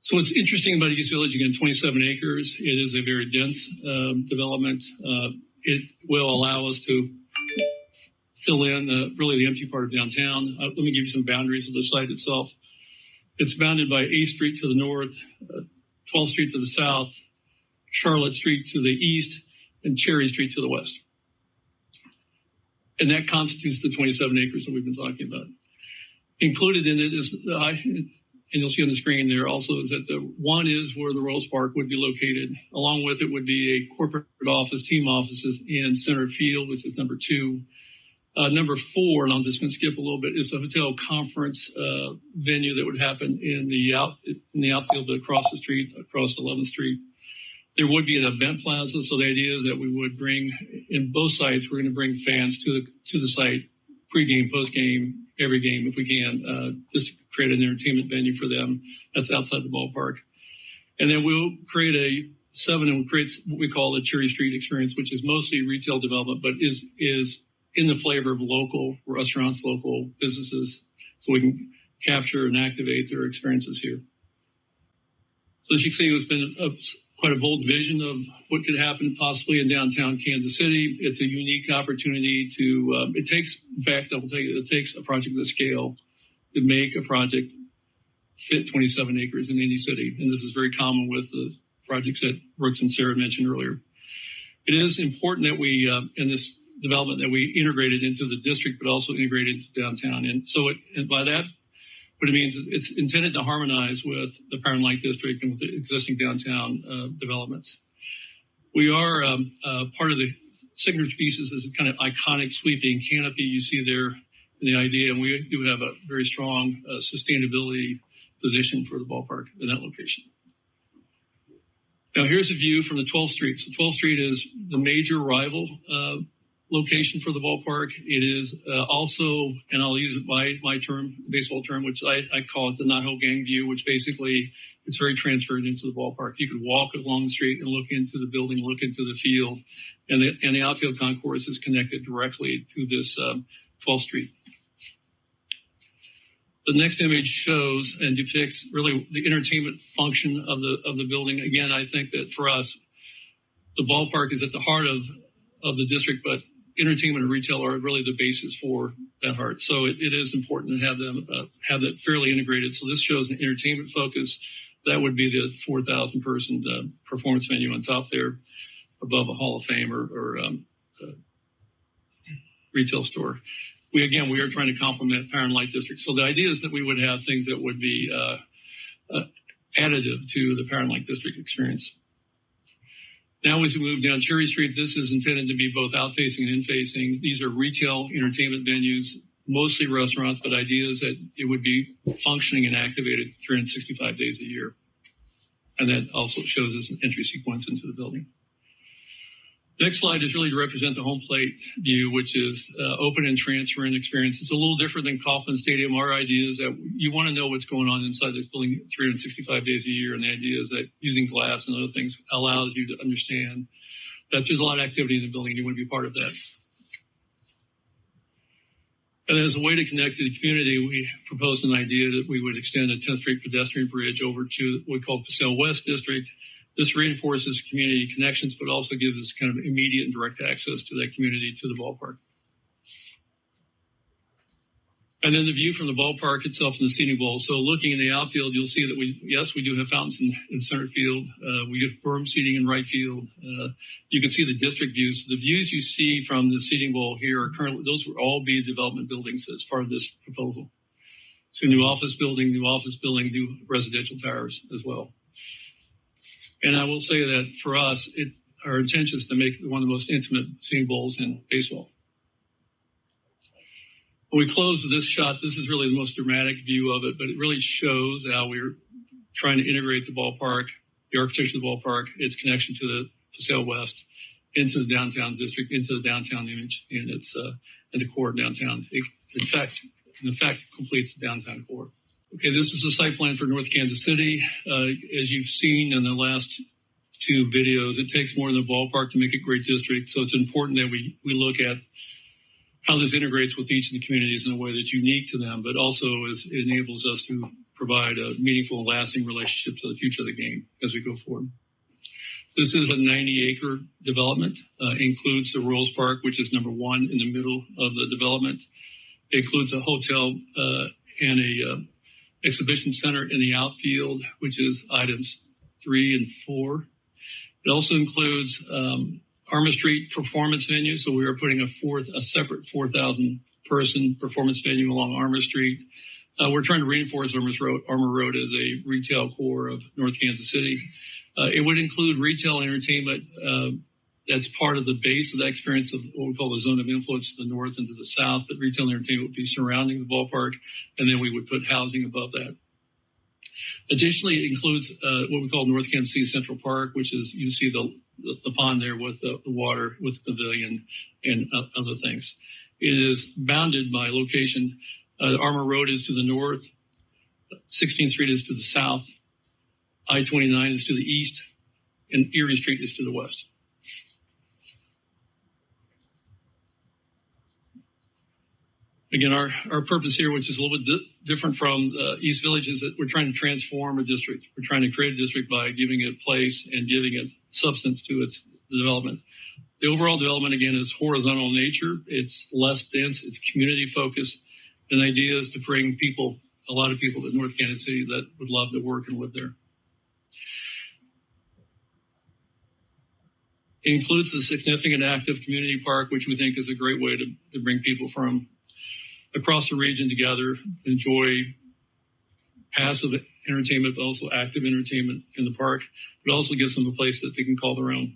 So what's interesting about East Village, again, 27 acres. It is a very dense development. It will allow us to fill in really the empty part of downtown. Let me give you some boundaries of the site itself. It's bounded by 8th Street to the north, 12th Street to the south, Charlotte Street to the east, and Cherry Street to the west. And that constitutes the 27 acres that we've been talking about. Included in it is, and you'll see on the screen there also, is that the one is where the Rose Park would be located. Along with it would be a corporate office, team offices in Center Field, which is number 2. Number 4, and I'm just going to skip a little bit, is a hotel conference venue that would happen in the outfield, but across the street, across 11th Street. There would be an event plaza, so the idea is that we would bring, in both sites, we're going to bring fans to the site, pregame, postgame, every game if we can, just to create an entertainment venue for them. That's outside the ballpark. And then we'll create we'll create what we call the Cherry Street experience, which is mostly retail development, but is in the flavor of local restaurants, local businesses, so we can capture and activate their experiences here. So as you can see, it's been quite a bold vision of what could happen possibly in downtown Kansas City. It's a unique opportunity to, it takes a project of this scale to make a project fit 27 acres in any city. And this is very common with the projects that Brooks and Sarah mentioned earlier. It is important that we, in this development, that we integrate it into the district, but also integrate it into downtown. And so and by that, what it means is it's intended to harmonize with the Power and Light District and with the existing downtown developments. We are part of the signature pieces is a kind of iconic sweeping canopy you see there in the idea, and we do have a very strong sustainability position for the ballpark in that location. Now here's a view from the 12th Street. So 12th Street is the major rival location for the ballpark. It is also, and I'll use my term, the baseball term, which I call it the Naho Gang view, which basically it's very transferred into the ballpark. You could walk along the street and look into the building, look into the field, and the outfield concourse is connected directly to this 12th Street. The next image shows and depicts really the entertainment function of the building. Again, I think that for us, the ballpark is at the heart of the district, but entertainment and retail are really the basis for that heart. So it is important to have them have that fairly integrated. So this shows an entertainment focus. That would be the 4,000 person performance venue on top there, above a Hall of Fame or retail store. We are trying to complement Power and Light District. So the idea is that we would have things that would be additive to the Power and Light District experience. Now, as we move down Cherry Street, this is intended to be both out-facing and in-facing. These are retail entertainment venues, mostly restaurants, but ideas that it would be functioning and activated 365 days a year. And that also shows us an entry sequence into the building. Next slide is really to represent the home plate view, which is open and transfer in experience. It's a little different than Kauffman Stadium. Our idea is that you want to know what's going on inside this building 365 days a year. And the idea is that using glass and other things allows you to understand that there's a lot of activity in the building and you want to be part of that. And as a way to connect to the community, we proposed an idea that we would extend a 10th Street Pedestrian Bridge over to what we call Paseo West District. This reinforces community connections, but also gives us kind of immediate and direct access to that community, to the ballpark. And then the view from the ballpark itself in the seating bowl. So looking in the outfield, you'll see that we do have fountains in center field. We have firm seating in right field. You can see the district views. The views you see from the seating bowl here are currently, those will all be development buildings as part of this proposal. So new office building, new residential towers as well. And I will say that for us, our intention is to make it one of the most intimate seating bowls in baseball. When we close with this shot, this is really the most dramatic view of it, but it really shows how we're trying to integrate the ballpark, the architecture of the ballpark, its connection to the Paseo West, into the downtown district, into the downtown image, and it's in the core of downtown. In fact, it completes the downtown core. Okay, this is the site plan for North Kansas City. As you've seen in the last two videos, it takes more than the ballpark to make a great district. So it's important that we look at how this integrates with each of the communities in a way that's unique to them, but also enables us to provide a meaningful and lasting relationship to the future of the game as we go forward. This is a 90-acre development, includes the Royals Park, which is number one in the middle of the development. It includes a hotel and a exhibition center in the outfield, which is items 3 and 4. It also includes Armour Street performance venue. So we are putting a separate 4,000 person performance venue along Armour Street. We're trying to reinforce Armour Road as a retail core of North Kansas City. It would include retail entertainment that's part of the base of the experience of what we call the zone of influence to the north and to the south, but retail entertainment would be surrounding the ballpark, and then we would put housing above that. Additionally, it includes what we call North Kansas City Central Park, which is, you see the pond there with the water, with the pavilion and other things. It is bounded by location. Armour Road is to the north, 16th Street is to the south, I-29 is to the east, and Erie Street is to the west. Again, our purpose here, which is a little bit different from East Village, is that we're trying to transform a district. We're trying to create a district by giving it place and giving it substance to its development. The overall development, again, is horizontal in nature. It's less dense. It's community focused. And the idea is to bring a lot of people to North Kansas City that would love to work and live there. It includes a significant active community park, which we think is a great way to bring people from across the region together to enjoy passive entertainment, but also active entertainment in the park. It also gives them a place that they can call their own.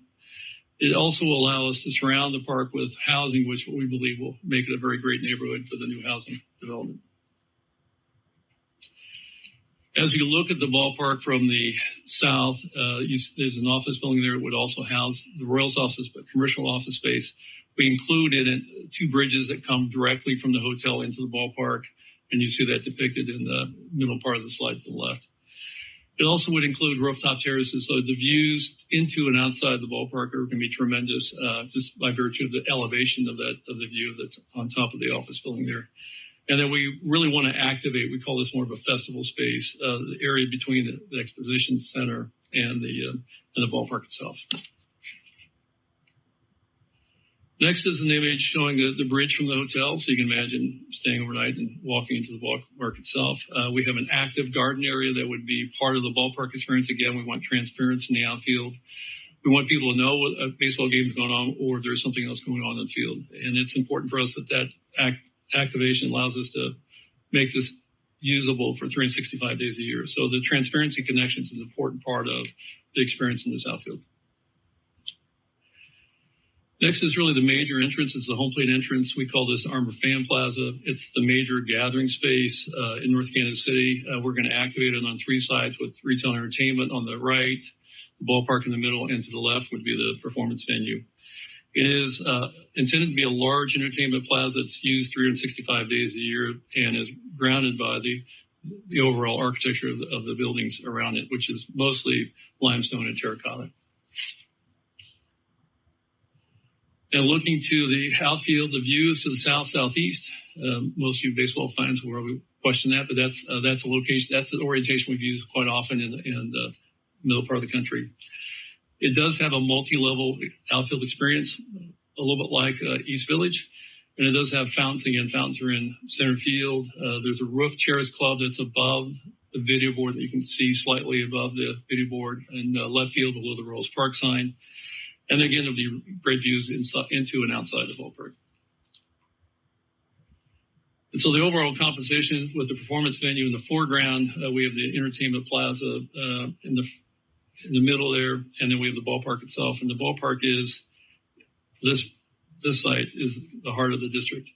It also allows us to surround the park with housing, which we believe will make it a very great neighborhood for the new housing development. As you look at the ballpark from the south, there's an office building there. It would also house the Royals office, but commercial office space. We include in it 2 bridges that come directly from the hotel into the ballpark, and you see that depicted in the middle part of the slide to the left. It also would include rooftop terraces, so the views into and outside the ballpark are going to be tremendous, just by virtue of the elevation of the view that's on top of the office building there. And then we really want to activate, we call this more of a festival space, the area between the exposition center and the ballpark itself. Next is an image showing the bridge from the hotel, so you can imagine staying overnight and walking into the ballpark itself. We have an active garden area that would be part of the ballpark experience. Again, we want transparency in the outfield. We want people to know what a baseball game is going on, or if there's something else going on in the field. And it's important for us that activation allows us to make this usable for 365 days a year. So the transparency connection is an important part of the experience in this outfield. Next is really the major entrance. It's the home plate entrance. We call this Armour Fan Plaza. It's the major gathering space in North Kansas City. We're going to activate it on 3 sides with retail entertainment on the right, the ballpark in the middle, and to the left would be the performance venue. It is intended to be a large entertainment plaza that's used 365 days a year and is grounded by the overall architecture of the buildings around it, which is mostly limestone and terracotta. And looking to the outfield, the view is to the south-southeast. Most of you baseball fans will probably question that, but that's a location, that's the orientation we've used quite often in the middle part of the country. It does have a multi-level outfield experience, a little bit like East Village, and it does have fountains. Again, fountains are in center field. There's a roof terrace club that's above the video board that you can see slightly above the video board, and left field below the Royals Park sign. And again, it'll be great views into and outside the ballpark. And so the overall composition with the performance venue in the foreground, we have the entertainment plaza in the middle there, and then we have the ballpark itself. And the ballpark is, this site is the heart of the district.